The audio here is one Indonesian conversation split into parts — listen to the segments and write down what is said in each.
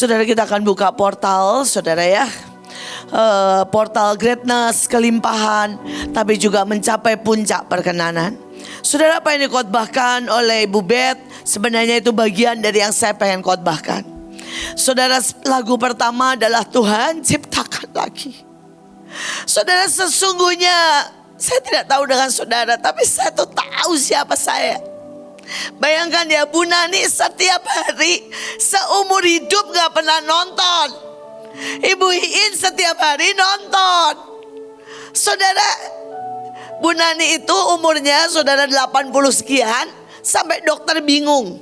Saudara, kita akan buka portal, saudara ya. Portal greatness, kelimpahan, tapi juga mencapai puncak perkenanan. Saudara, apa yang dikhotbahkan oleh Ibu Beth sebenarnya itu bagian dari yang saya pengen khotbahkan. Saudara, lagu pertama adalah Tuhan ciptakan lagi. Saudara, sesungguhnya saya tidak tahu dengan saudara, tapi saya tuh tahu siapa saya. Bayangkan ya, Bu Nani setiap hari seumur hidup gak pernah nonton. Ibu Iin setiap hari nonton. Saudara, Bu Nani itu umurnya saudara 80 sekian, sampai dokter bingung.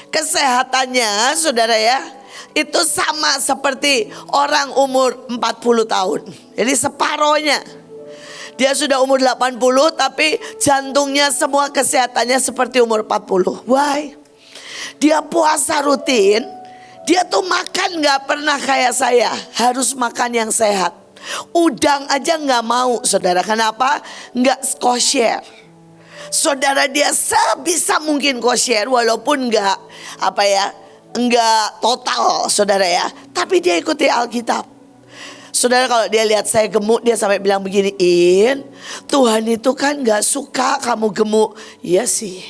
Kesehatannya saudara ya, itu sama seperti orang umur 40 tahun. Jadi separohnya. Dia sudah umur 80 tapi jantungnya semua kesehatannya seperti umur 40. Why? Dia puasa rutin. Dia tuh makan gak pernah kayak saya. Harus makan yang sehat. Udang aja gak mau, saudara. Kenapa? Gak kosher. Saudara, dia sebisa mungkin kosher walaupun gak enggak total, saudara ya. Tapi dia ikuti Alkitab. Saudara, kalau dia lihat saya gemuk, dia sampai bilang begini, In, Tuhan itu kan gak suka kamu gemuk. Iya sih.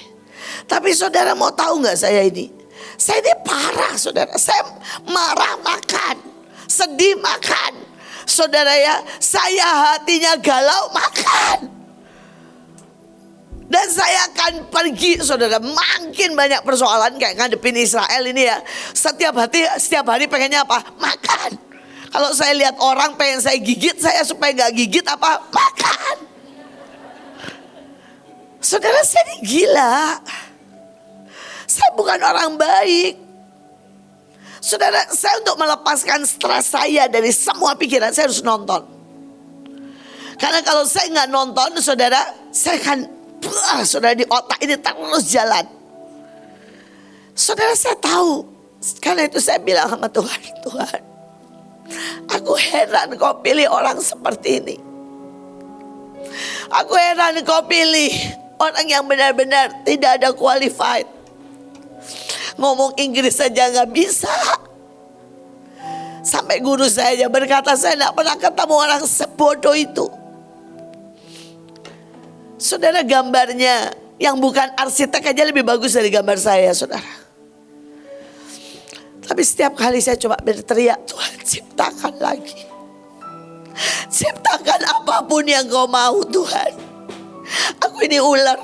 Tapi saudara mau tahu gak saya ini? Saya ini parah, saudara. Saya marah makan, sedih makan. Saudara ya, saya hatinya galau makan. Dan saya akan pergi, saudara. Makin banyak persoalan kayak ngadepin Israel ini ya. Setiap hari pengennya apa? Makan. Kalau saya lihat orang pengen saya gigit, saya supaya gak gigit apa? Makan. Saudara, saya ini gila. Saya bukan orang baik. Saudara, saya untuk melepaskan stres saya dari semua pikiran, saya harus nonton. Karena kalau saya gak nonton, saudara, saya akan saudara, di otak ini terus jalan. Saudara, saya tahu. Karena itu saya bilang sama Tuhan, Tuhan, aku heran kau pilih orang seperti ini. Aku heran kau pilih orang yang benar-benar tidak ada qualified. Ngomong Inggris saja gak bisa. Sampai guru saya aja berkata, saya gak pernah ketemu orang sebodoh itu. Saudara, gambarnya yang bukan arsitek aja lebih bagus dari gambar saya, saudara. Tapi setiap kali saya coba berteriak, Tuhan ciptakan lagi. Ciptakan apapun yang kau mau, Tuhan. Aku ini ular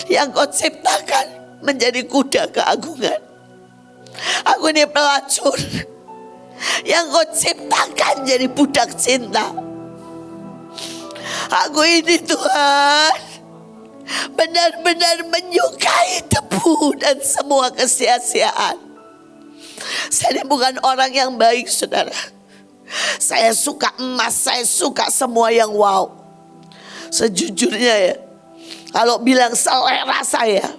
yang kau ciptakan menjadi kuda keagungan. Aku ini pelacur yang kau ciptakan jadi budak cinta. Aku ini, Tuhan, benar-benar menyukai debu dan semua kesia-siaan. Saya ini bukan orang yang baik, saudara. Saya suka emas, saya suka semua yang wow. Sejujurnya ya, kalau bilang selera saya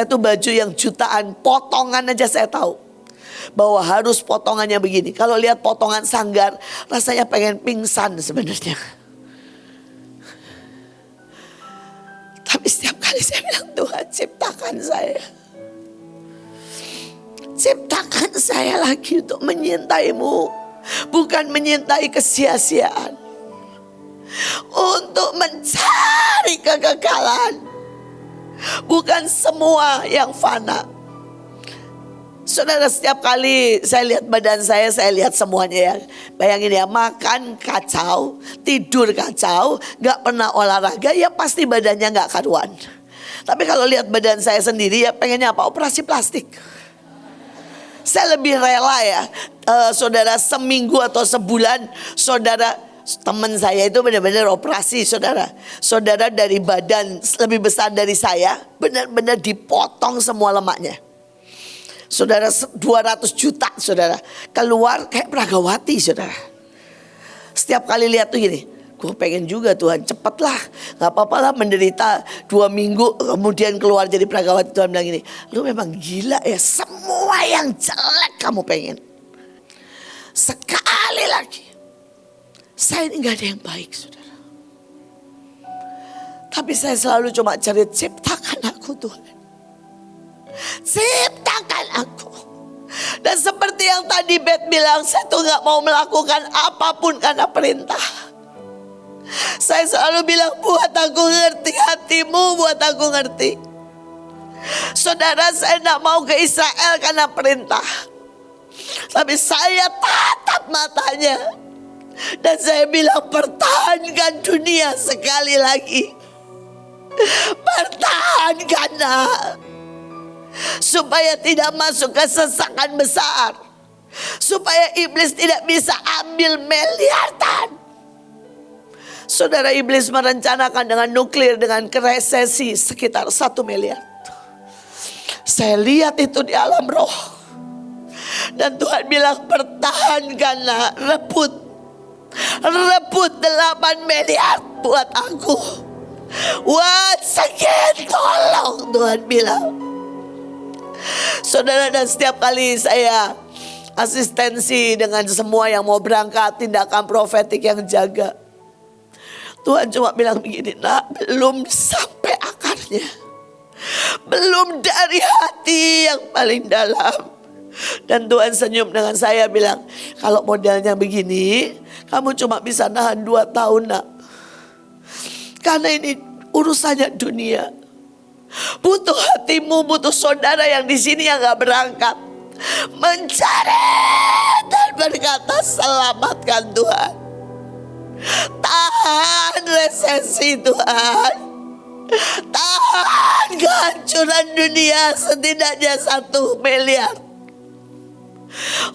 itu baju yang jutaan, potongan aja saya tahu bahwa harus potongannya begini. Kalau lihat potongan sanggar, rasanya pengen pingsan sebenarnya. Tapi setiap kali saya bilang, Tuhan ciptakan saya. Ciptakan saya lagi untuk menyintaimu. Bukan menyintai kesia-siaan. Untuk mencari kekekalan. Bukan semua yang fana. Saudara, setiap kali saya lihat badan saya lihat semuanya ya. Bayangin ya, makan kacau, tidur kacau, gak pernah olahraga, ya pasti badannya gak karuan. Tapi kalau lihat badan saya sendiri ya pengennya apa? Operasi plastik. Saya lebih rela ya, saudara, seminggu atau sebulan, saudara, teman saya itu benar-benar operasi, saudara. Saudara dari badan lebih besar dari saya, benar-benar dipotong semua lemaknya. Saudara, 200 juta, saudara. Keluar kayak Pragawati, saudara. Setiap kali lihat tuh gini, gue pengen juga, Tuhan cepatlah. Gak apa-apa lah menderita 2 minggu kemudian keluar jadi Pragawati. Tuhan bilang gini, lu memang gila ya, semua yang jelek kamu pengen. Sekali lagi, saya ini gak ada yang baik, saudara. Tapi saya selalu cuma cari, ciptakan aku, Tuhan. ciptakan aku. Dan seperti yang tadi Beth bilang, saya tuh gak mau melakukan apapun karena perintah. Saya selalu bilang, buat aku ngerti hatimu, buat aku ngerti. Saudara, saya gak mau ke Israel karena perintah, tapi saya tatap matanya. Dan saya bilang, pertahankan dunia sekali lagi. Pertahankan, nak. Supaya tidak masuk kesesakan besar, supaya iblis tidak bisa ambil miliaran. Saudara, iblis merencanakan dengan nuklir, dengan resesi sekitar 1 miliar. Saya lihat itu di alam roh. Dan Tuhan bilang, pertahankan, nak. Rebut 8 miliar buat aku. Once again, tolong, Tuhan bilang. Saudara, dan setiap kali saya asistensi dengan semua yang mau berangkat tindakan profetik yang jaga, Tuhan cuma bilang begini, nak, belum sampai akarnya, belum dari hati yang paling dalam. Dan Tuhan senyum dengan saya bilang, kalau modelnya begini, kamu cuma bisa nahan 2 tahun, nak. Karena ini urusannya dunia. Butuh hatimu, butuh saudara yang di sini yang gak berangkat, mencari dan berkata, selamatkan Tuhan. Tahan resesi Tuhan. Tahan kehancuran dunia, setidaknya 1 miliar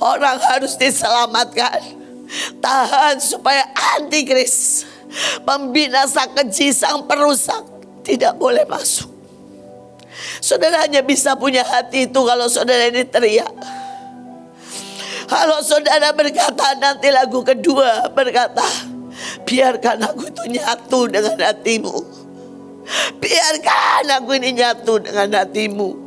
orang harus diselamatkan. Tahan supaya antikris, pembinasa keji, sang perusak tidak boleh masuk. Saudara hanya bisa punya hati itu kalau saudara ini teriak. Kalau saudara berkata, nanti lagu kedua berkata, biarkan aku itu nyatu dengan hatimu. Biarkan aku ini nyatu dengan hatimu.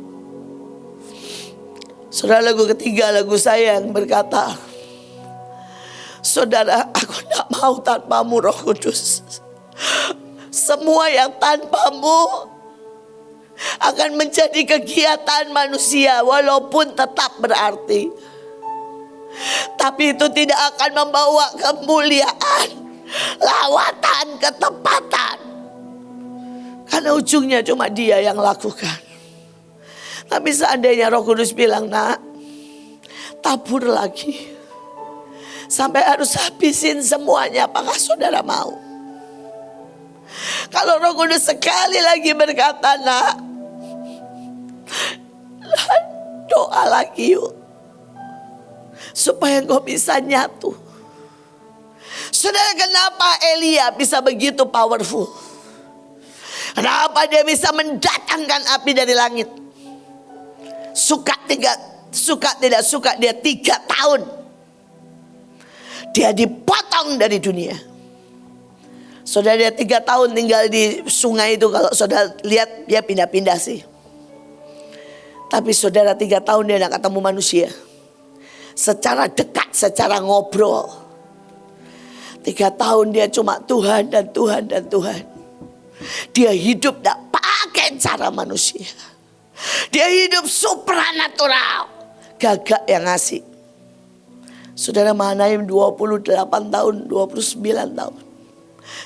Saudara, lagu ketiga, lagu saya yang berkata, saudara, aku tidak mau tanpamu, Roh Kudus. Semua yang tanpamu akan menjadi kegiatan manusia, walaupun tetap berarti, tapi itu tidak akan membawa kemuliaan, lawatan, ketepatan, karena ujungnya cuma Dia yang lakukan. Tapi seandainya Roh Kudus bilang, nak, tabur lagi sampai harus habisin semuanya, apakah saudara mau? Kalau Roh Kudus sekali lagi berkata, nak, doa lagi yuk, supaya engkau bisa nyatu. Saudara, kenapa Elia bisa begitu powerful? Kenapa dia bisa mendatangkan api dari langit? Suka tidak suka, dia 3 tahun dia dipotong dari dunia. Saudara, dia 3 tahun tinggal di sungai itu. Kalau saudara lihat, dia pindah-pindah sih. Tapi saudara, 3 tahun dia tidak ketemu manusia secara dekat, secara ngobrol. 3 tahun dia cuma Tuhan dan Tuhan dan Tuhan. Dia hidup tidak pakai cara manusia. Dia hidup supranatural. Gagak yang ngasih. Saudara, Mahanaim 28 tahun, 29 tahun.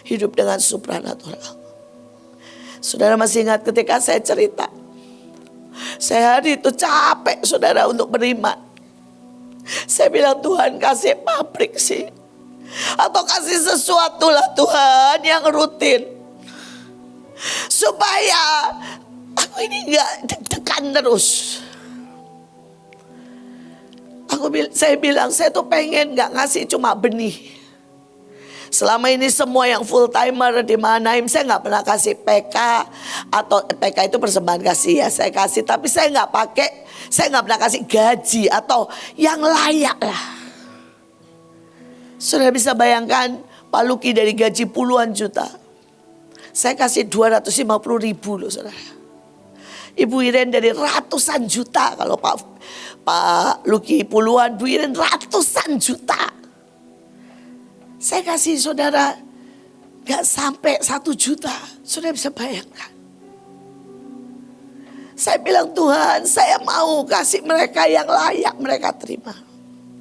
Hidup dengan supranatural. Saudara masih ingat ketika saya cerita, saya hari itu capek, saudara, untuk beriman. Saya bilang, Tuhan kasih pabrik sih, atau kasih sesuatu lah Tuhan yang rutin, supaya aku ini gak deg-degan terus. Saya bilang, saya tuh pengen gak ngasih cuma benih. Selama ini semua yang full timer di Mahanaim, saya nggak pernah kasih PK, atau PK itu persembahan kasih ya, saya kasih, tapi saya nggak pakai, saya nggak pernah kasih gaji atau yang layak lah. Saudara bisa bayangkan, Pak Luki dari gaji puluhan juta, saya kasih 250.000 loh, saudara. Ibu Iren dari ratusan juta, kalau Pak Luki puluhan, Bu Iren ratusan juta. Saya kasih saudara gak sampai 1 juta. Saudara bisa bayangkan. Saya bilang, Tuhan, saya mau kasih mereka yang layak mereka terima.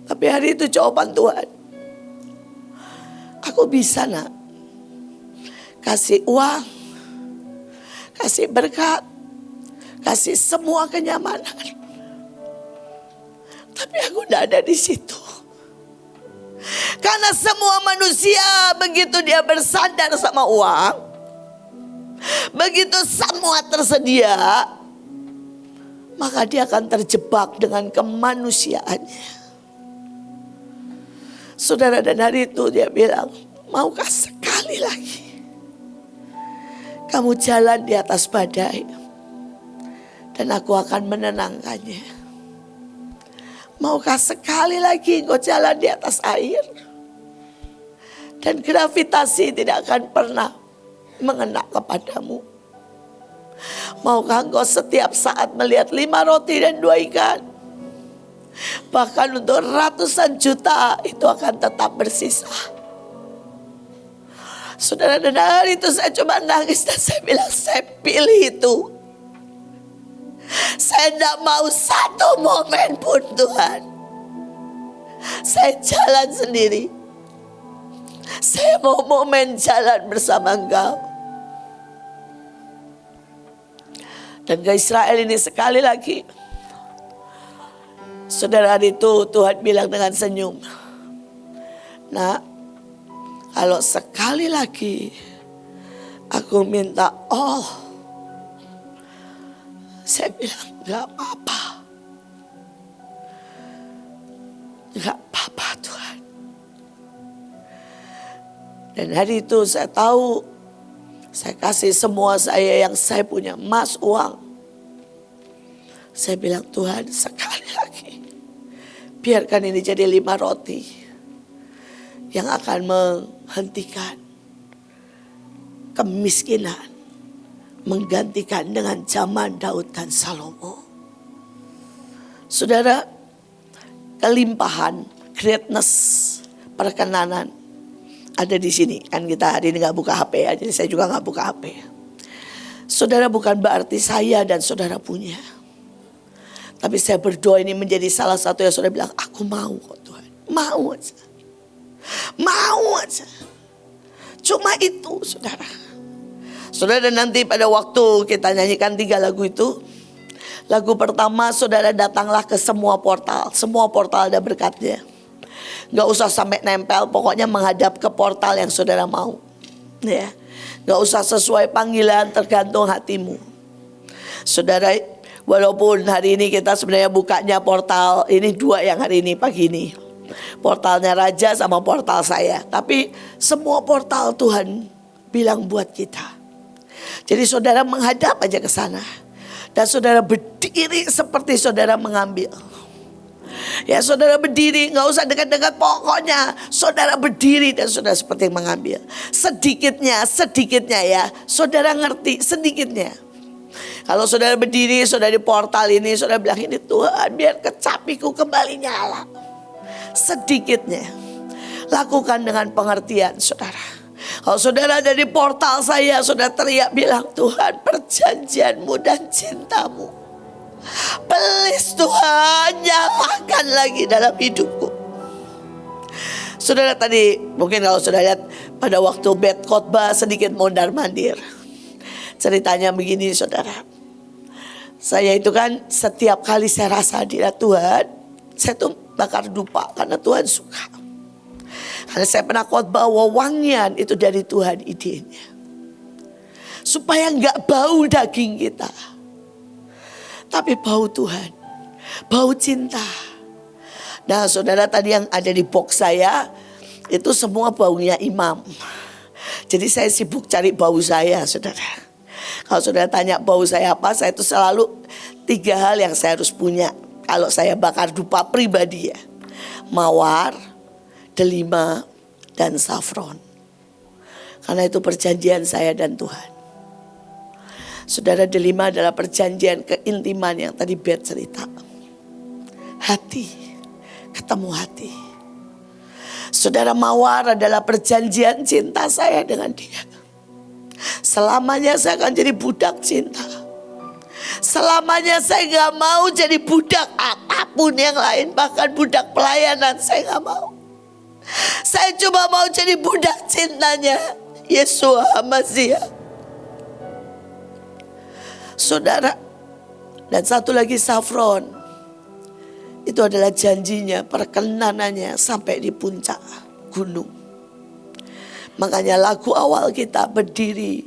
Tapi hari itu jawaban Tuhan, aku bisa nak kasih uang, kasih berkat, kasih semua kenyamanan. Tapi aku tidak ada di situ. Karena semua manusia begitu dia bersandar sama uang, begitu semua tersedia, maka dia akan terjebak dengan kemanusiaannya. Saudara, dan hari itu dia bilang, maukah sekali lagi kamu jalan di atas badai dan aku akan menenangkannya. Maukah sekali lagi engkau jalan di atas air dan gravitasi tidak akan pernah mengena kepadamu. Maukah engkau setiap saat melihat 5 roti dan 2 ikan, bahkan untuk ratusan juta itu akan tetap bersisa. Saudara, dan hari itu saya cuma nangis dan saya bilang, saya pilih itu. Saya tidak mau satu momen pun Tuhan. Saya jalan sendiri. Saya mau momen jalan bersama Engkau. Dan ke Israel ini sekali lagi, saudara, hari itu Tuhan bilang dengan senyum, nak, kalau sekali lagi aku minta saya bilang, gak apa-apa. Gak apa-apa Tuhan. Dan hari itu saya tahu, saya kasih semua saya yang saya punya, emas, uang. Saya bilang, Tuhan, sekali lagi biarkan ini jadi 5 roti yang akan menghentikan kemiskinan, menggantikan dengan zaman Daud dan Salomo. Saudara, kelimpahan, greatness, perkenanan ada di sini. Kan kita hari ini gak buka HP ya, jadi saya juga gak buka HP. Saudara, bukan berarti saya dan saudara punya. Tapi saya berdoa ini menjadi salah satu yang saudara bilang, aku mau kok Tuhan. Mau aja. Mau aja. Cuma itu saudara. Saudara, dan nanti pada waktu kita nyanyikan 3 lagu itu, lagu pertama saudara datanglah ke semua portal. Semua portal ada berkatnya. Gak usah sampai nempel, pokoknya menghadap ke portal yang saudara mau. Ya, gak usah sesuai panggilan, tergantung hatimu. Saudara, walaupun hari ini kita sebenarnya bukanya portal, ini 2 yang hari ini pagi ini. Portalnya Raja sama portal saya. Tapi semua portal Tuhan bilang buat kita. Jadi saudara menghadap aja ke sana. Dan saudara berdiri seperti saudara mengambil. Ya, saudara berdiri, gak usah dekat-dekat, pokoknya saudara berdiri dan saudara seperti mengambil. Sedikitnya ya, saudara ngerti sedikitnya. Kalau saudara berdiri, saudara di portal ini, saudara bilang, ini Tuhan biar kecapiku kembali nyala. Sedikitnya, lakukan dengan pengertian saudara. Kalau saudara ada di portal saya, saudara teriak bilang, Tuhan, perjanjianmu dan cintamu, please Tuhan, nyalakan lagi dalam hidupku. Saudara, tadi mungkin kalau saudara lihat pada waktu bed khotbah sedikit mondar-mandir. Ceritanya begini saudara. Saya itu kan setiap kali saya rasa hadirat Tuhan, saya tuh bakar dupa karena Tuhan suka. Karena saya pernah khotbah wewangian itu dari Tuhan idenya. Supaya gak bau daging kita, tapi bau Tuhan, bau cinta. Nah saudara, tadi yang ada di box saya itu semua baunya imam. Jadi saya sibuk cari bau saya saudara. Kalau saudara tanya bau saya apa, saya itu selalu 3 hal yang saya harus punya. Kalau saya bakar dupa pribadi ya, mawar, delima, dan saffron. Karena itu perjanjian saya dan Tuhan. Saudara, delima adalah perjanjian keintiman yang tadi Beth cerita. Hati, ketemu hati. Saudara, mawar adalah perjanjian cinta saya dengan dia. Selamanya saya akan jadi budak cinta. Selamanya saya gak mau jadi budak apapun yang lain. Bahkan budak pelayanan saya gak mau. Saya cuma mau jadi budak cintanya Yeshua Hamasiah. Saudara, dan satu lagi Safron. Itu adalah janjinya, perkenanannya sampai di puncak gunung. Makanya lagu awal kita berdiri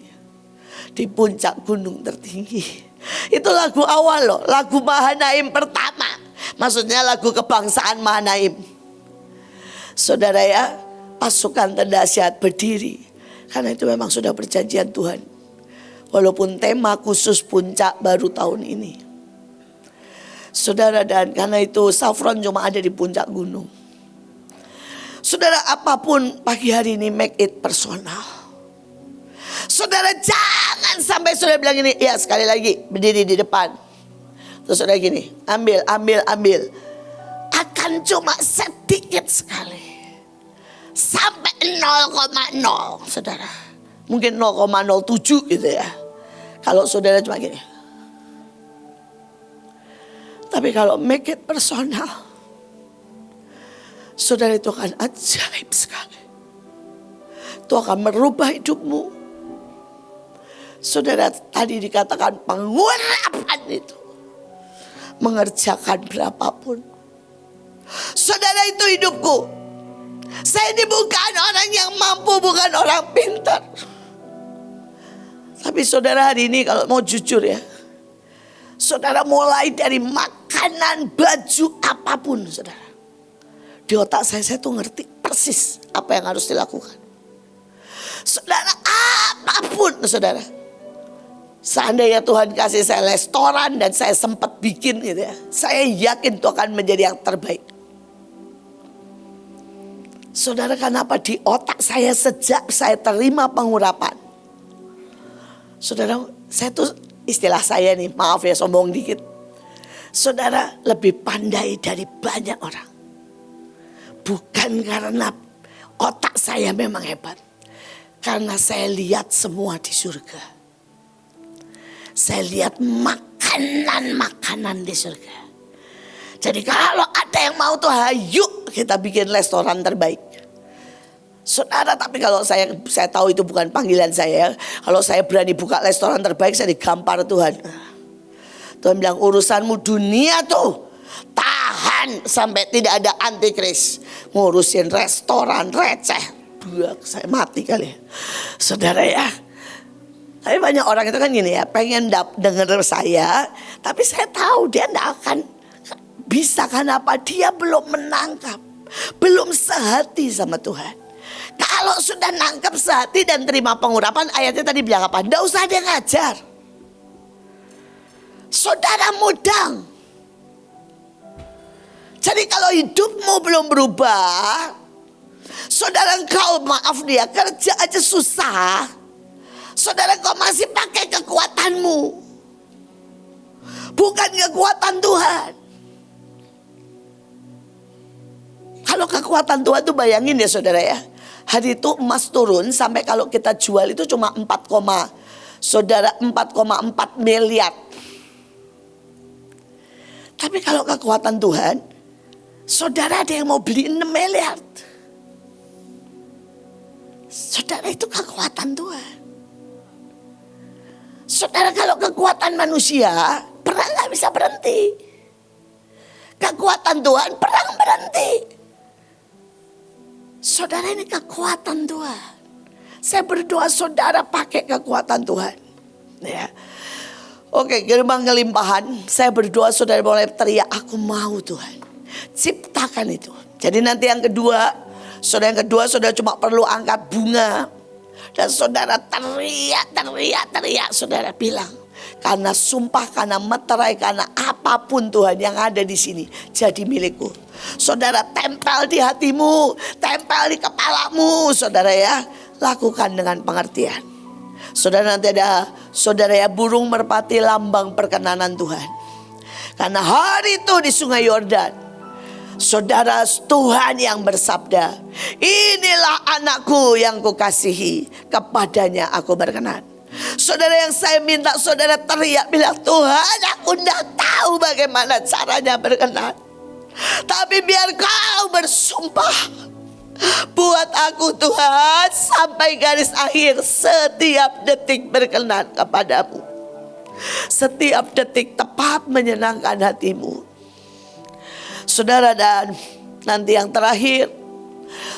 di puncak gunung tertinggi. Itu lagu awal loh, lagu Mahanaim pertama. Maksudnya lagu kebangsaan Mahanaim. Saudara ya, pasukan terdahsyat berdiri. Karena itu memang sudah perjanjian Tuhan. Walaupun tema khusus puncak baru tahun ini. Saudara, dan karena itu Safron cuma ada di puncak gunung. Saudara, apapun pagi hari ini make it personal. Saudara, jangan sampai saudara bilang ini, ya sekali lagi berdiri di depan. Terus saudara gini, ambil. Akan cuma sedikit sekali. Sampai 0,0 saudara. Mungkin 0,07 gitu ya. Kalau saudara cuma gini. Tapi kalau make it personal, saudara, itu akan ajaib sekali. Itu akan merubah hidupmu. Saudara, tadi dikatakan pengurapan itu mengerjakan berapapun. Saudara, itu hidupku. Saya ini bukan orang yang mampu, bukan orang pintar. Tapi saudara, hari ini kalau mau jujur ya, saudara, mulai dari makanan, baju, apapun saudara. Di otak saya tuh ngerti persis apa yang harus dilakukan. Saudara, apapun saudara. Seandainya Tuhan kasih saya restoran dan saya sempat bikin gitu ya, saya yakin itu akan menjadi yang terbaik. Saudara, kenapa di otak saya sejak saya terima pengurapan, saudara, saya tuh istilah saya nih, maaf ya sombong dikit. Saudara, lebih pandai dari banyak orang. Bukan karena otak saya memang hebat. Karena saya lihat semua di surga. Saya lihat makanan-makanan di surga. Jadi kalau ada yang mau tuh, ayo kita bikin restoran terbaik. Saudara, tapi kalau saya tahu itu bukan panggilan saya. Kalau saya berani buka restoran terbaik, saya digampar Tuhan. Tuhan bilang, urusanmu dunia tuh tahan sampai tidak ada antikris. Ngurusin restoran receh. Saya mati kali ya. Saudara ya. Tapi banyak orang itu kan gini ya, pengen denger saya, tapi saya tahu dia tidak akan bisa. Kenapa? Dia belum menangkap, belum sehati sama Tuhan. Kalau sudah nangkap sehati dan terima pengurapan, ayatnya tadi bilang apa? Tidak usah dia ngajar. Saudara mudang. Jadi kalau hidupmu belum berubah, saudara, engkau maaf dia kerja aja susah. Saudara, kau masih pakai kekuatanmu, bukan kekuatan Tuhan. Kalau kekuatan Tuhan tuh bayangin ya saudara ya. Hari itu emas turun sampai kalau kita jual itu cuma 4,4 miliar. Tapi kalau kekuatan Tuhan, saudara, ada yang mau beli 6 miliar. Saudara, itu kekuatan Tuhan. Saudara, kalau kekuatan manusia, perang gak bisa berhenti. Kekuatan Tuhan, perang berhenti. Saudara, ini kekuatan Tuhan. Saya berdoa saudara pakai kekuatan Tuhan. Ya. Oke, gerbang kelimpahan. Saya berdoa saudara boleh teriak, aku mau Tuhan. Ciptakan itu. Jadi nanti yang kedua, saudara cuma perlu angkat bunga. Dan saudara teriak, saudara bilang. Karena sumpah, karena meterai, karena apapun Tuhan yang ada di sini jadi milikku. Saudara, tempel di hatimu, tempel di kepalamu, saudara ya. Lakukan dengan pengertian. Saudara, nanti ada saudara ya, burung merpati lambang perkenanan Tuhan. Karena hari itu di sungai Yordan, saudara, Tuhan yang bersabda, inilah anakku yang kukasihi, kepadanya aku berkenan. Saudara, yang saya minta saudara teriak bilang, Tuhan, aku tidak tahu bagaimana caranya berkenan, tapi biar kau bersumpah buat aku Tuhan sampai garis akhir, setiap detik berkenan kepadamu, setiap detik tepat menyenangkan hatimu. Saudara, dan nanti yang terakhir,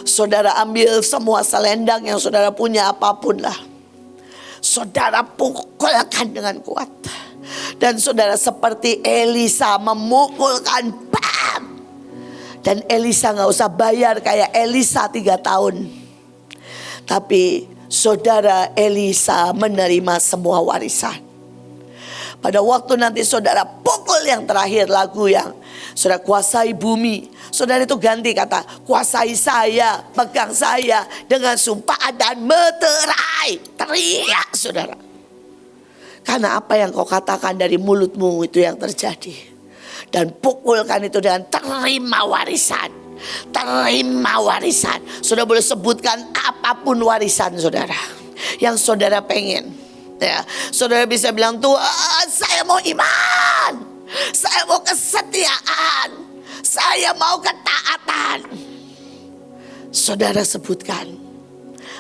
saudara ambil semua selendang yang saudara punya, apapun lah, saudara pukulkan dengan kuat. Dan saudara seperti Elisa memukulkan, bam. Dan Elisa gak usah bayar kayak Elisa 3 tahun. Tapi saudara, Elisa menerima semua warisan. Pada waktu nanti saudara pukul yang terakhir, lagu yang saudara kuasai bumi, saudara itu ganti kata, kuasai saya, pegang saya dengan sumpah dan meterai. Teriak saudara. Karena apa yang kau katakan dari mulutmu itu yang terjadi. Dan pukulkan itu dengan terima warisan. Terima warisan. Saudara boleh sebutkan apapun warisan saudara yang saudara pengen, ya. Saudara bisa bilang, Tuhan, saya mau iman, saya mau kesetiaan, saya mau ketaatan. Saudara sebutkan.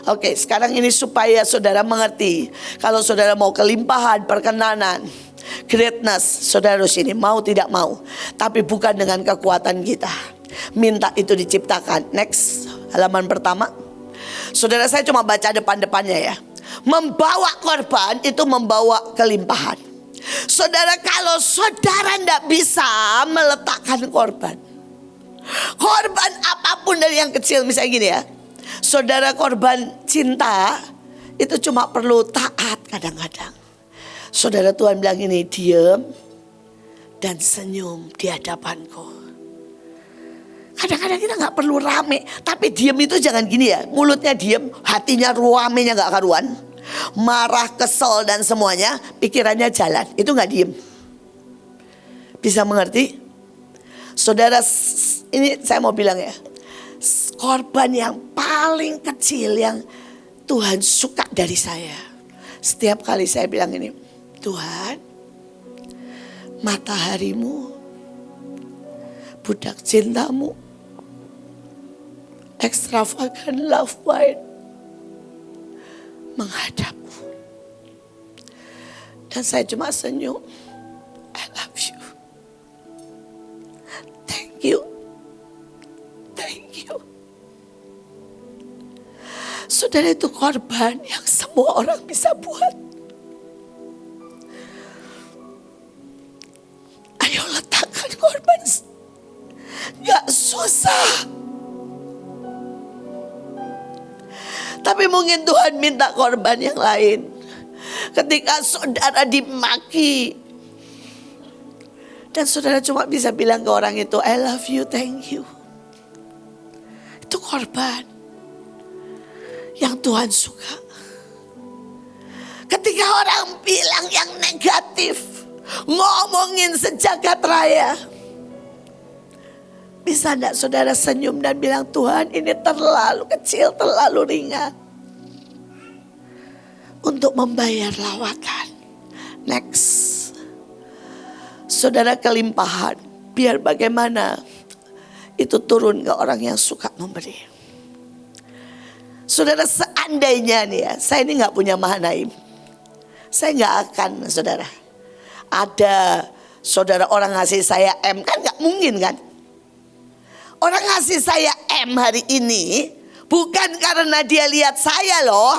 Oke, sekarang ini supaya saudara mengerti, kalau saudara mau kelimpahan, perkenanan, greatness, saudara harus ini, mau tidak mau. Tapi bukan dengan kekuatan kita. Minta itu diciptakan. Next, halaman pertama. Saudara, saya cuma baca depan-depannya ya. Membawa korban itu membawa kelimpahan. Saudara, kalau saudara tidak bisa meletakkan korban apapun dari yang kecil, misalnya gini ya, saudara, korban cinta itu cuma perlu taat kadang-kadang. Saudara, Tuhan bilang ini, diam dan senyum di hadapanku. Kadang-kadang kita gak perlu rame, tapi diam itu jangan gini ya, mulutnya diam, hatinya ramenya gak karuan, marah, kesel dan semuanya, pikirannya jalan, itu gak diam. Bisa mengerti? Saudara, ini saya mau bilang ya, korban yang paling kecil yang Tuhan suka dari saya, setiap kali saya bilang ini, Tuhan, mataharimu, budak cintamu, extravagant love wine menghadapmu. Dan saya cuma senyum, I love you, thank you, thank you. Saudara, itu korban yang semua orang bisa buat. Ayo letakkan korban, gak susah. Tapi mungkin Tuhan minta korban yang lain. Ketika saudara dimaki, dan saudara cuma bisa bilang ke orang itu, I love you, thank you. Itu korban yang Tuhan suka. Ketika orang bilang yang negatif, ngomongin sejagat raya, bisa enggak saudara senyum dan bilang, Tuhan, ini terlalu kecil, terlalu ringan untuk membayar lawatan. Next, saudara, kelimpahan, biar bagaimana itu turun ke orang yang suka memberi. Saudara, seandainya nih ya, saya ini gak punya Mahanaim, saya gak akan, saudara, ada saudara orang ngasih saya M, kan gak mungkin kan. Orang ngasih saya M hari ini bukan karena dia lihat saya loh,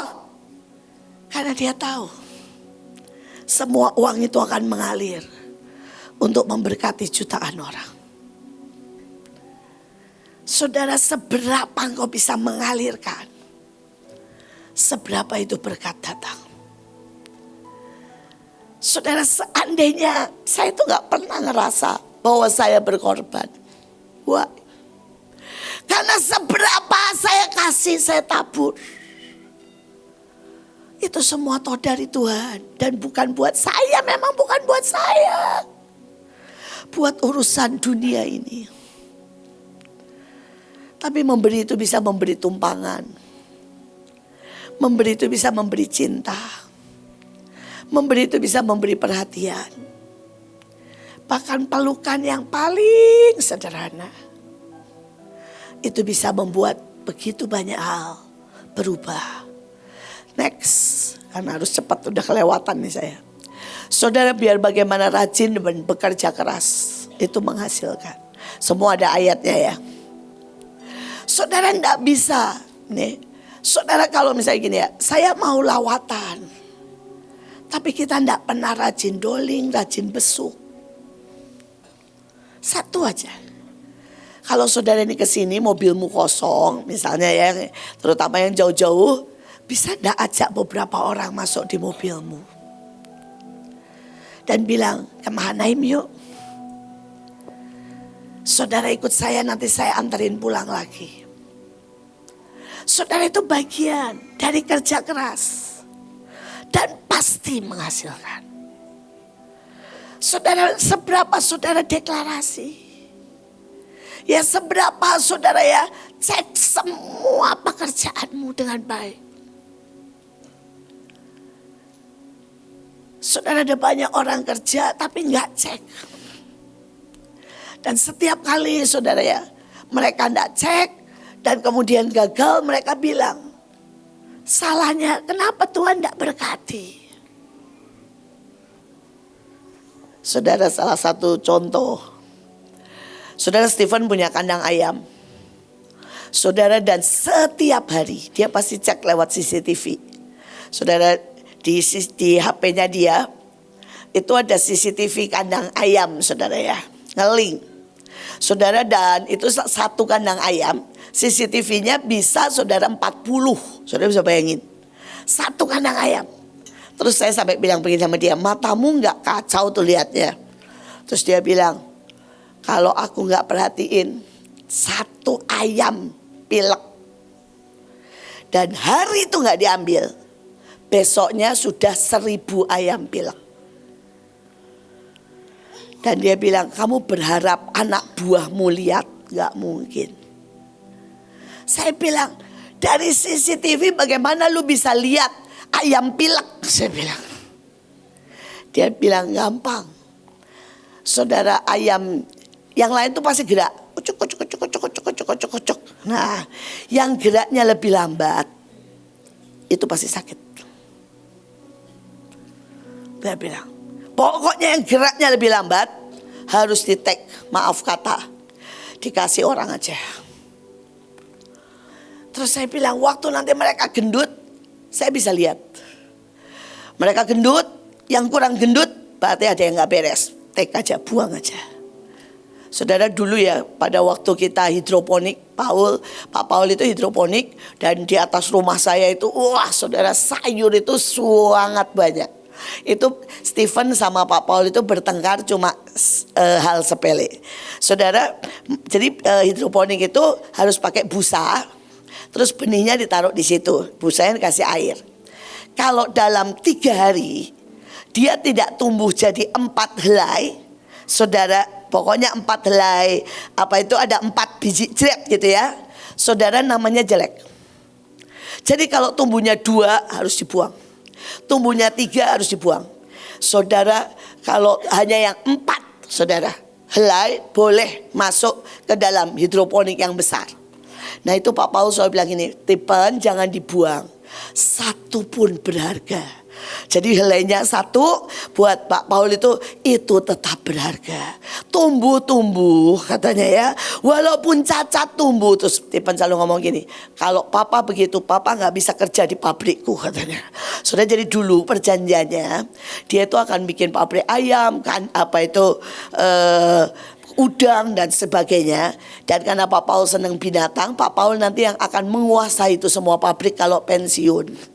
karena dia tahu semua uang itu akan mengalir untuk memberkati jutaan orang. Saudara, seberapa engkau bisa mengalirkan, seberapa itu berkat datang. Saudara, seandainya saya itu gak pernah ngerasa bahwa saya berkorban. Wah, karena seberapa saya kasih, saya tabur, itu semua toh dari Tuhan. Dan bukan buat saya, memang bukan buat saya, buat urusan dunia ini. Tapi memberi itu bisa memberi tumpangan, memberi itu bisa memberi cinta. Memberi itu bisa memberi perhatian. Bahkan pelukan yang paling sederhana itu bisa membuat begitu banyak hal berubah. Next, karena harus cepat, udah kelewatan nih saya. Saudara, biar bagaimana rajin dan bekerja keras itu menghasilkan. Semua ada ayatnya ya. Saudara enggak bisa nih. Saudara kalau misalnya gini ya, saya mau lawatan, tapi kita enggak pernah rajin doling, rajin besuk. Satu aja. Kalau saudara ini kesini mobilmu kosong misalnya ya, terutama yang jauh-jauh, bisa enggak ajak beberapa orang masuk di mobilmu dan bilang, ke Mahanaim yuk. Saudara ikut saya, nanti saya anterin pulang lagi. Saudara itu bagian dari kerja keras dan pasti menghasilkan. Saudara, seberapa saudara deklarasi? Ya seberapa saudara ya cek semua pekerjaanmu dengan baik. Saudara, ada banyak orang kerja tapi nggak cek. Dan setiap kali saudara ya mereka nggak cek dan kemudian gagal, mereka bilang, salahnya kenapa Tuhan nggak berkati? Saudara, salah satu contoh, saudara Stephen punya kandang ayam. Saudara, dan setiap hari dia pasti cek lewat CCTV. Saudara, di HP-nya dia itu ada CCTV kandang ayam, saudara ya, ngeling. Saudara, dan itu satu kandang ayam, CCTV-nya bisa saudara 40. Saudara bisa bayangin, satu kandang ayam. Terus saya sampai bilang begini sama dia, matamu gak kacau tuh lihatnya? Terus dia bilang, kalau aku gak perhatiin, satu ayam pilek dan hari itu gak diambil, besoknya sudah 1000 ayam pilek. Dan dia bilang, kamu berharap anak buahmu lihat? Gak mungkin. Saya bilang, dari CCTV bagaimana lu bisa lihat ayam pilek? Saya bilang. Dia bilang, gampang. Saudara, ayam yang lain tuh pasti gerak. Ucuk, ucuk, ucuk, ucuk, ucuk, ucuk, ucuk, ucuk. Nah, yang geraknya lebih lambat, itu pasti sakit. Dia bilang, pokoknya yang geraknya lebih lambat harus di-tag, maaf kata, dikasih orang aja. Terus saya bilang, waktu nanti mereka gendut, saya bisa lihat. Mereka gendut, yang kurang gendut berarti ada yang gak beres. Take aja, buang aja. Saudara, dulu ya pada waktu kita hidroponik, Pak Paul itu hidroponik, dan di atas rumah saya itu, wah saudara, sayur itu sangat banyak. Itu Stephen sama Pak Paul itu bertengkar cuma hal sepele. Saudara, jadi hidroponik itu harus pakai busa, terus benihnya ditaruh di situ, busanya dikasih air. Kalau dalam 3 hari dia tidak tumbuh jadi 4 helai, saudara, pokoknya 4 helai, apa itu ada 4 biji jret gitu ya, saudara, namanya jelek. Jadi kalau tumbuhnya 2 harus dibuang, tumbuhnya 3 harus dibuang. Saudara, kalau hanya yang 4 saudara helai boleh masuk ke dalam hidroponik yang besar. Nah itu Pak Paul selalu bilang ini, Tipen jangan dibuang, satu pun berharga. Jadi helainya 1 buat Pak Paul itu tetap berharga. Tumbuh-tumbuh katanya ya, walaupun cacat tumbuh. Terus Tipen selalu ngomong gini, kalau papa begitu, papa gak bisa kerja di pabrikku katanya. Sudah, jadi dulu perjanjiannya dia itu akan bikin pabrik ayam kan, apa itu udang dan sebagainya. Dan karena Pak Paul senang binatang, Pak Paul nanti yang akan menguasai itu semua pabrik kalau pensiun.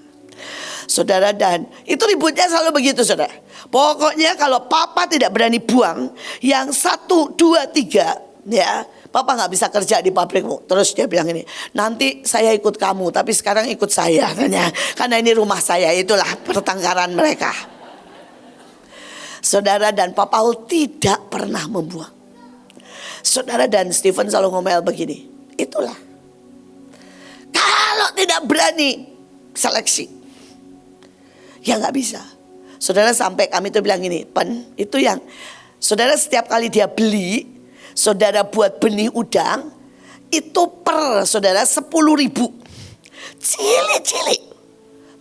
Saudara, dan itu ributnya selalu begitu saudara. Pokoknya kalau papa tidak berani buang yang 1, 2, 3 ya, papa gak bisa kerja di pabrikmu. Terus dia bilang ini, nanti saya ikut kamu, tapi sekarang ikut saya karena ini rumah saya. Itulah pertengkaran mereka. Saudara, dan Pak Paul tidak pernah membuang. Saudara, dan Stephen selalu ngomel begini, itulah kalau tidak berani seleksi, ya gak bisa. Saudara, sampai kami tuh bilang gini, Pen, itu yang saudara setiap kali dia beli, saudara buat benih udang, itu per saudara 10.000. Cilik-cilik.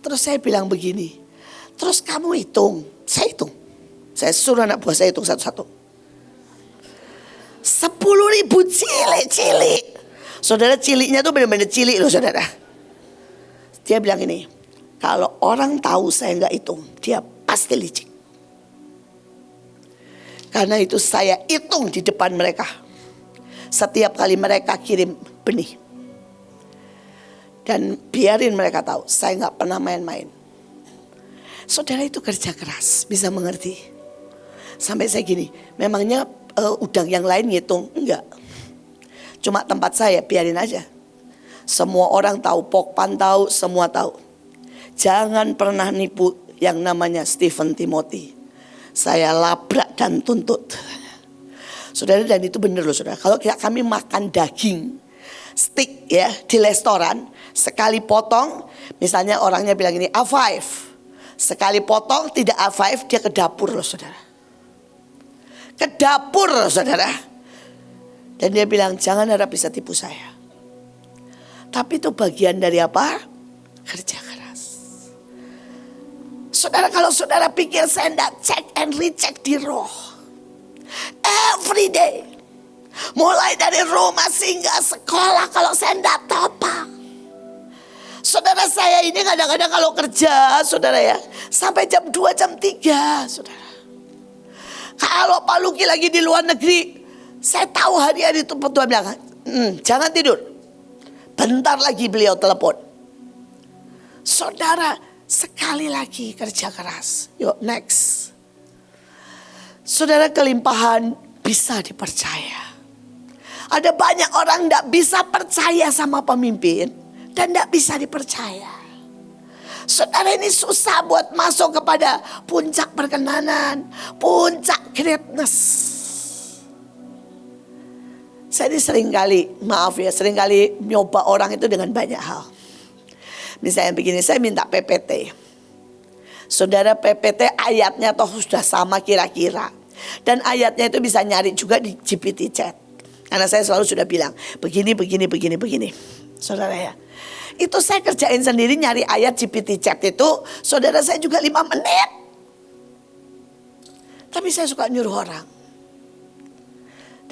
Terus saya bilang begini, terus kamu hitung. Saya hitung. Saya suruh anak buah saya hitung satu-satu. 10.000 cilik-cilik. Saudara, ciliknya tuh benar-benar cilik loh saudara. Dia bilang ini, kalau orang tahu saya nggak hitung, dia pasti licik. Karena itu saya hitung di depan mereka. Setiap kali mereka kirim benih. Dan biarin mereka tahu, saya nggak pernah main-main. Saudara, itu kerja keras, bisa mengerti. Sampai saya gini, memangnya udang yang lain ngitung? Enggak. Cuma tempat saya, biarin aja. Semua orang tahu, Pokpan tahu, semua tahu. Jangan pernah nipu yang namanya Stephen Timothy. Saya labrak dan tuntut. Saudara, dan itu benar loh saudara. Kalau kami makan daging steak ya di restoran, sekali potong, misalnya orangnya bilang ini A5. Sekali potong tidak A5, dia ke dapur loh saudara. Ke dapur loh saudara. Dan dia bilang, jangan harap bisa tipu saya. Tapi itu bagian dari apa? Kerja keras. Saudara, kalau saudara pikir saya tidak check and recheck di roh. Every day. Mulai dari rumah sehingga sekolah, kalau saya tidak topang. Saudara, saya ini kadang-kadang kalau kerja saudara ya, sampai jam 2 jam 3 saudara. Kalau Pak Luki lagi di luar negeri, saya tahu hari-hari itu Tuhan bilang, jangan tidur. Bentar lagi beliau telepon. Saudara, sekali lagi kerja keras. Yuk next. Saudara, kelimpahan bisa dipercaya. Ada banyak orang tidak bisa percaya sama pemimpin dan tidak bisa dipercaya. Saudara, ini susah buat masuk kepada puncak perkenanan, puncak greatness. Saya ini seringkali nyoba orang itu dengan banyak hal. Misalnya begini, saya minta PPT. Saudara, PPT ayatnya toh sudah sama kira-kira. Dan ayatnya itu bisa nyari juga di GPT Chat. Karena saya selalu sudah bilang, begini. Saudara ya, itu saya kerjain sendiri nyari ayat GPT Chat itu. Saudara, saya juga 5 menit. Tapi saya suka nyuruh orang.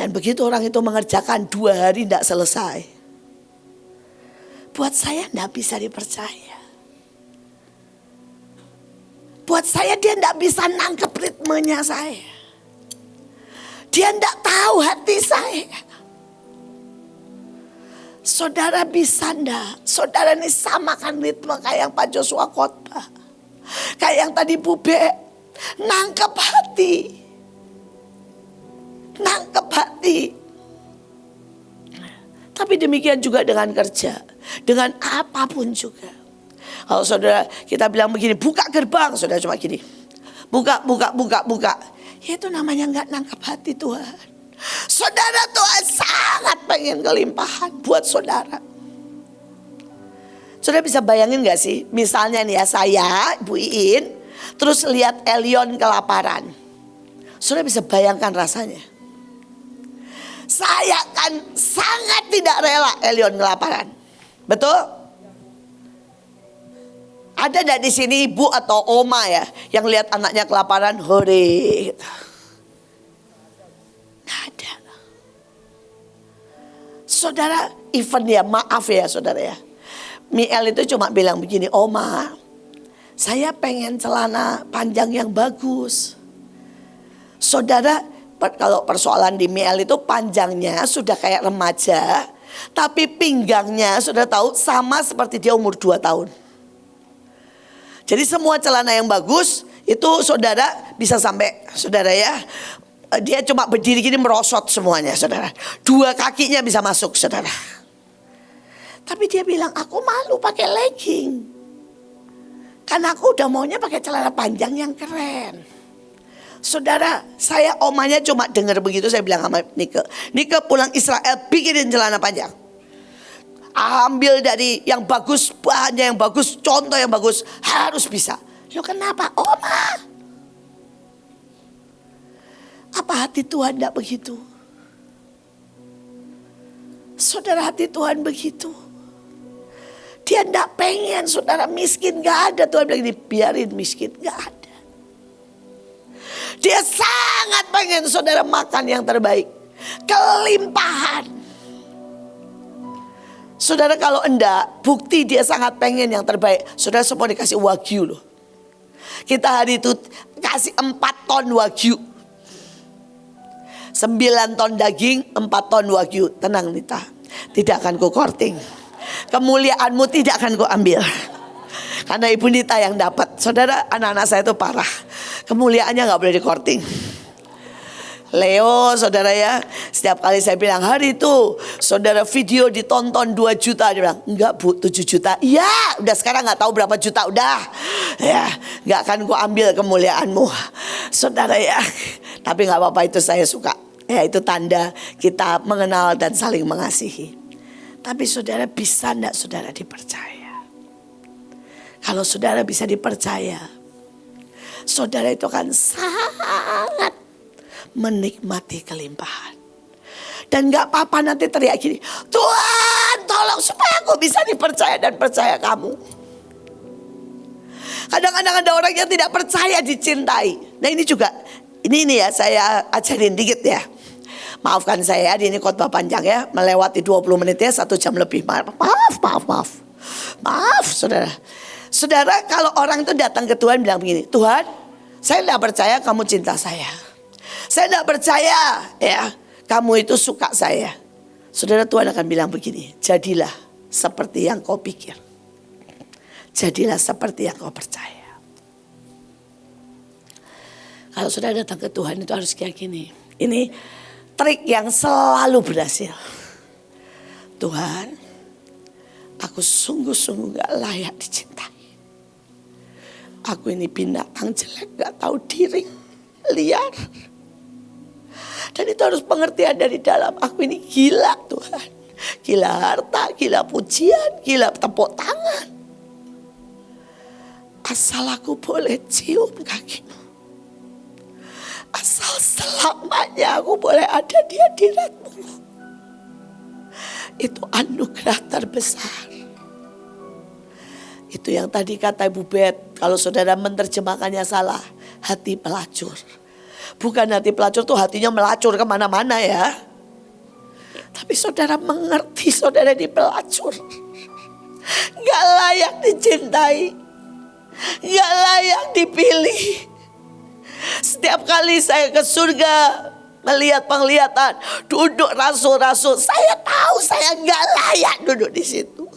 Dan begitu orang itu mengerjakan 2 hari tidak selesai. Buat saya tidak bisa dipercaya. Buat saya dia tidak bisa nangkep ritmenya saya. Dia tidak tahu hati saya. Saudara, bisa enggak? Saudara, ini samakan ritme kayak yang Pak Joshua khotbah. Kayak yang tadi Bu Be, nangkep hati. Nangkep hati. Tapi demikian juga dengan kerja. Dengan apapun juga. Kalau saudara kita bilang begini, buka gerbang. Saudara cuma gini. Buka. Ya itu namanya gak nangkep hati Tuhan. Saudara, Tuhan sangat pengen kelimpahan buat saudara. Saudara bisa bayangin gak sih? Misalnya nih ya, saya, Bu Iin, terus lihat Elion kelaparan. Saudara bisa bayangkan rasanya. Saya kan sangat tidak rela Elion kelaparan. Betul? Ada enggak di sini ibu atau oma ya yang lihat anaknya kelaparan, hore gitu. Nggak ada. Saudara, even ya, maaf ya saudara ya. Miel itu cuma bilang begini, oma, saya pengen celana panjang yang bagus. Saudara, kalau persoalan di Miel itu panjangnya sudah kayak remaja, tapi pinggangnya sudah tahu sama seperti dia umur 2 tahun. Jadi semua celana yang bagus itu saudara bisa sampai saudara ya, dia cuma berdiri gini merosot semuanya saudara. 2 kakinya bisa masuk saudara. Tapi dia bilang, aku malu pakai legging. Karena aku udah maunya pakai celana panjang yang keren. Saudara, saya omanya cuma dengar begitu, saya bilang sama Nike pulang Israel bikinin celana panjang. Ambil dari yang bagus, bahannya yang bagus, contoh yang bagus, harus bisa. Loh kenapa? Oma, Apa hati Tuhan tidak begitu? Saudara, hati Tuhan begitu. Dia tidak pengen saudara miskin, gak ada. Tuhan bilang ini, biarin miskin, gak ada. Dia sangat pengen saudara makan yang terbaik, kelimpahan. Saudara, kalau enggak, bukti dia sangat pengen yang terbaik. Saudara, semua dikasih wagyu loh. Kita hari itu kasih 4 ton wagyu, 9 ton daging, 4 ton wagyu. Tenang Nita, tidak akan ku korting. Kemuliaanmu tidak akan ku ambil, karena Ibu Nita yang dapat. Saudara, anak-anak saya itu parah, kemuliaannya gak boleh dikorting. Leo, saudara ya, setiap kali saya bilang hari itu saudara video ditonton 2 juta, dia bilang enggak Bu, 7 juta. Iya, udah sekarang gak tahu berapa juta udah. Ya, gak akan ku ambil kemuliaanmu, saudara ya. Tapi gak apa-apa, itu saya suka. Ya, itu tanda kita mengenal dan saling mengasihi. Tapi saudara, bisa enggak saudara dipercaya? Kalau saudara bisa dipercaya, saudara itu akan sangat menikmati kelimpahan. Dan gak apa-apa nanti teriak gini, Tuhan tolong supaya aku bisa dipercaya dan percaya kamu. Kadang-kadang ada orang yang tidak percaya dicintai. Nah ini juga, ini ya saya ajarin dikit ya. Maafkan saya, ini khotbah panjang ya, melewati 20 menit ya, 1 jam lebih. Maaf saudara. Saudara, kalau orang itu datang ke Tuhan bilang begini, Tuhan saya tidak percaya kamu cinta saya. Saya tidak percaya ya kamu itu suka saya. Saudara, Tuhan akan bilang begini, jadilah seperti yang kau pikir. Jadilah seperti yang kau percaya. Kalau saudara datang ke Tuhan itu harus kayak gini. Ini trik yang selalu berhasil. Tuhan, aku sungguh-sungguh gak layak dicintai. Aku ini binatang jelek, gak tahu diri, liar. Dan itu harus pengertian dari dalam. Aku ini gila Tuhan. Gila harta, gila pujian, gila tepuk tangan. Asal aku boleh cium kakimu. Asal selamanya aku boleh ada di hadiratmu. Itu anugerah terbesar. Itu yang tadi kata Ibu Bet, kalau saudara menerjemahkannya salah, hati pelacur. Bukan hati pelacur tuh hatinya melacur kemana-mana ya. Tapi saudara mengerti saudara di pelacur. Gak layak dicintai. Gak layak dipilih. Setiap kali saya ke surga melihat penglihatan, duduk rasul-rasul, saya tahu saya gak layak duduk di situ.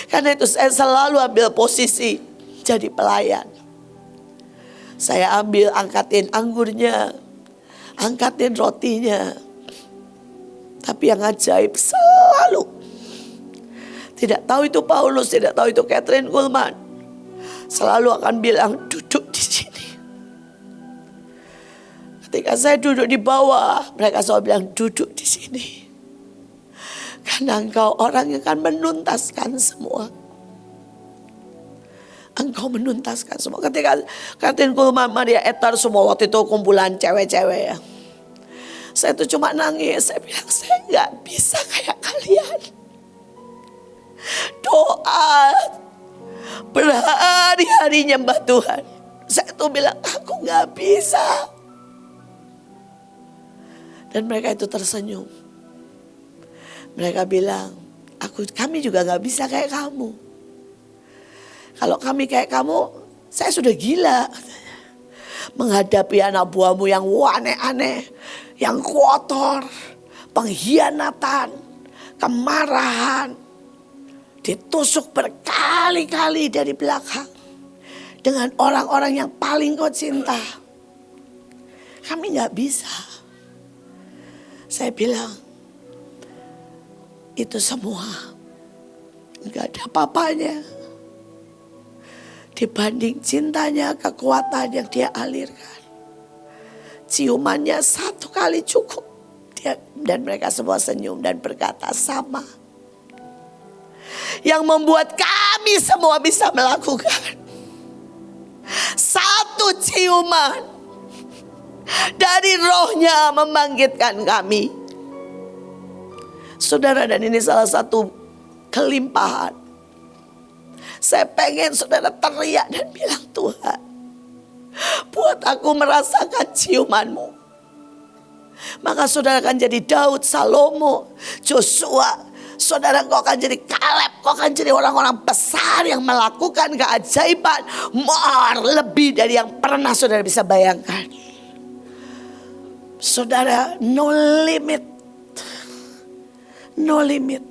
Karena itu saya selalu ambil posisi jadi pelayan. Saya ambil, angkatin anggurnya, angkatin rotinya. Tapi yang ajaib selalu, tidak tahu itu Paulus, tidak tahu itu Catherine Kuhlman, selalu akan bilang duduk di sini. Ketika saya duduk di bawah, mereka selalu bilang duduk di sini. Karena engkau orang yang akan menuntaskan semua. Engkau menuntaskan semua. Ketika Catherine Kuhlman, Maria Etar, semua waktu itu kumpulan cewek-cewek ya. Saya tuh cuma nangis. Saya bilang saya gak bisa kayak kalian. Doa berhari-hari nyembah Tuhan. Saya tuh bilang aku gak bisa. Dan mereka itu tersenyum. Mereka bilang, kami juga gak bisa kayak kamu. Kalau kami kayak kamu, saya sudah gila. Menghadapi anak buahmu yang aneh-aneh, yang kotor, pengkhianatan, kemarahan, ditusuk berkali-kali dari belakang dengan orang-orang yang paling kau cinta. Kami gak bisa. Saya bilang, itu semua gak ada apa-apanya dibanding cintanya, kekuatan yang dia alirkan. Ciumannya 1 kali cukup. Dan mereka semua senyum dan berkata sama. Yang membuat kami semua bisa melakukan. 1 ciuman dari rohnya membangkitkan kami. Saudara, dan ini salah satu kelimpahan. Saya pengen saudara teriak dan bilang, Tuhan, buat aku merasakan ciuman-Mu. Maka saudara akan jadi Daud, Salomo, Joshua. Saudara, kau akan jadi Kaleb. Kau akan jadi orang-orang besar yang melakukan keajaiban lebih dari yang pernah saudara bisa bayangkan. Saudara, no limit. No limit.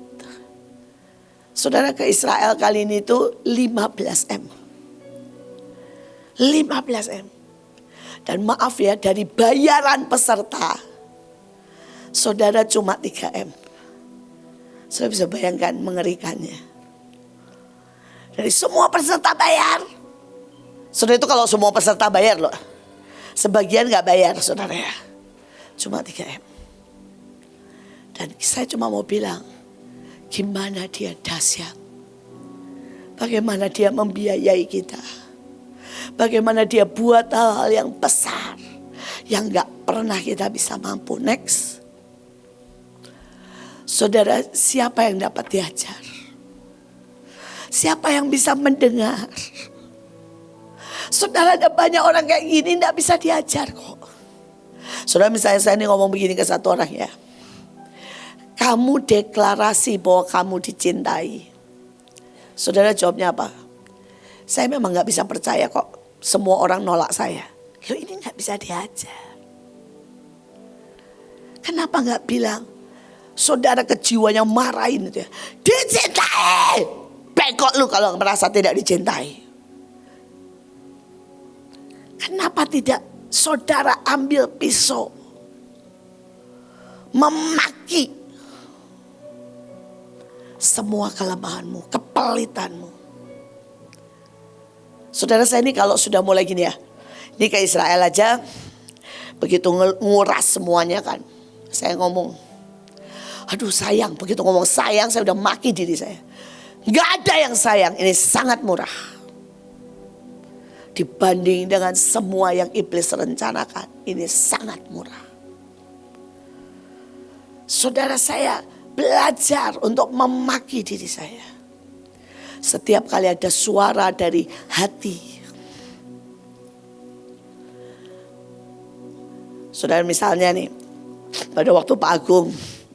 Saudara, ke Israel kali ini itu 15M. 15M. Dan maaf ya, dari bayaran peserta, saudara cuma 3M. Saudara bisa bayangkan mengerikannya. Dari semua peserta bayar. Saudara, itu kalau semua peserta bayar loh. Sebagian gak bayar saudara ya. Cuma 3M. Dan saya cuma mau bilang, gimana dia dahsyat. Bagaimana dia membiayai kita. Bagaimana dia buat hal-hal yang besar. Yang gak pernah kita bisa mampu. Next. Saudara, siapa yang dapat diajar? Siapa yang bisa mendengar? Saudara, ada banyak orang kayak gini gak bisa diajar kok. Saudara, misalnya saya ini ngomong begini ke satu orang ya. Kamu deklarasi bahwa kamu dicintai. Saudara, jawabnya apa? Saya memang gak bisa percaya kok. Semua orang nolak saya. Loh, ini gak bisa diajar. Kenapa gak bilang? Saudara, kejiwanya marahin itu ya. Dicintai. Bengkok lu kalau merasa tidak dicintai. Kenapa tidak saudara ambil pisau. Memaki semua kelemahanmu, kepelitanmu. Saudara, saya ini kalau sudah mulai gini ya. Ini ke Israel aja. Begitu nguras semuanya kan. Saya ngomong, aduh sayang. Begitu ngomong sayang, saya udah maki diri saya. Gak ada yang sayang. Ini sangat murah. Dibanding dengan semua yang iblis rencanakan. Ini sangat murah. Saudara, saya belajar untuk memaki diri saya. Setiap kali ada suara dari hati. Saudara, misalnya nih, pada waktu Pak Agung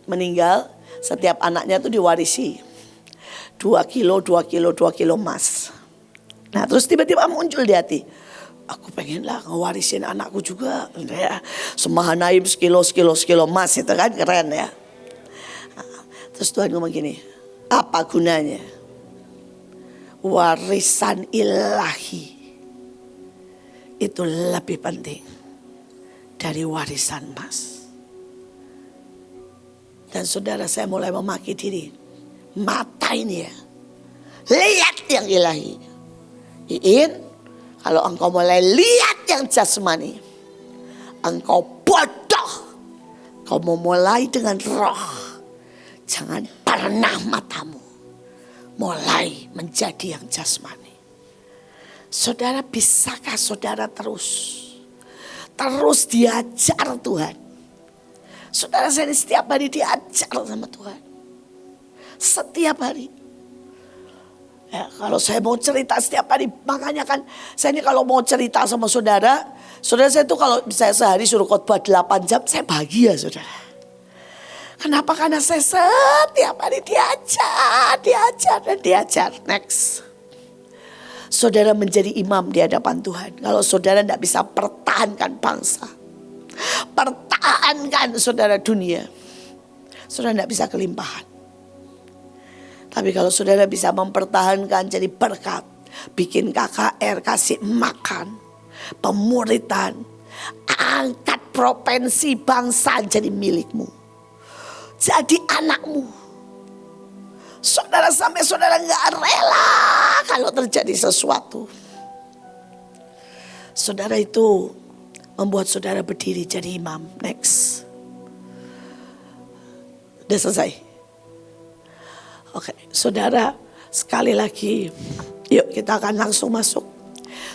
meninggal, setiap anaknya tuh diwarisi 2 kilo emas. Nah, terus tiba-tiba muncul di hati, aku pengen lah ngewarisin anakku juga, ya. Semahanaim sekilo emas, itu kan keren ya. Terus Tuhan ngomong gini, apa gunanya? Warisan ilahi itu lebih penting dari warisan emas. Dan saudara, saya mulai memaki diri. Mata ini ya, lihat yang ilahi. Iin, kalau engkau mulai lihat yang jasmani, engkau bodoh. Kau mau mulai dengan roh. Jangan pernah matamu mulai menjadi yang jasmani. Saudara, bisakah saudara terus diajar Tuhan? Saudara, saya ini setiap hari diajar sama Tuhan. Setiap hari. Ya, kalau saya mau cerita setiap hari, makanya kan saya ini kalau mau cerita sama saudara saya tuh kalau bisa sehari suruh khotbah 8 jam, saya bahagia saudara. Kenapa? Karena saya setiap hari diajar. Next. Saudara menjadi imam di hadapan Tuhan. Kalau saudara tidak bisa pertahankan bangsa, pertahankan saudara dunia, saudara tidak bisa kelimpahan. Tapi kalau saudara bisa mempertahankan jadi berkat, bikin KKR, kasih makan, pemuritan, angkat provinsi bangsa jadi milikmu. Jadi anakmu. Saudara, sampai saudara gak rela kalau terjadi sesuatu. Saudara, itu membuat saudara berdiri jadi imam. Next. Udah selesai. Oke, saudara, sekali lagi yuk kita akan langsung masuk.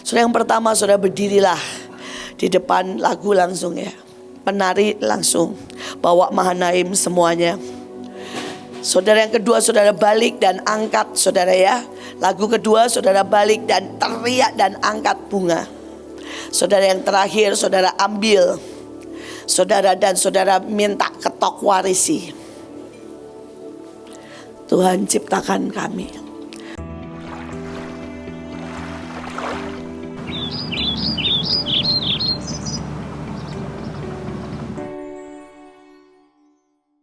Saudara, yang pertama, saudara berdirilah Di depan lagu langsung ya. Penari langsung bawa Mahanaim semuanya. Saudara yang kedua, saudara balik dan angkat saudara ya. Lagu kedua saudara balik dan teriak dan angkat bunga. Saudara yang terakhir saudara ambil. Saudara dan saudara minta ketok warisi. Tuhan ciptakan kami.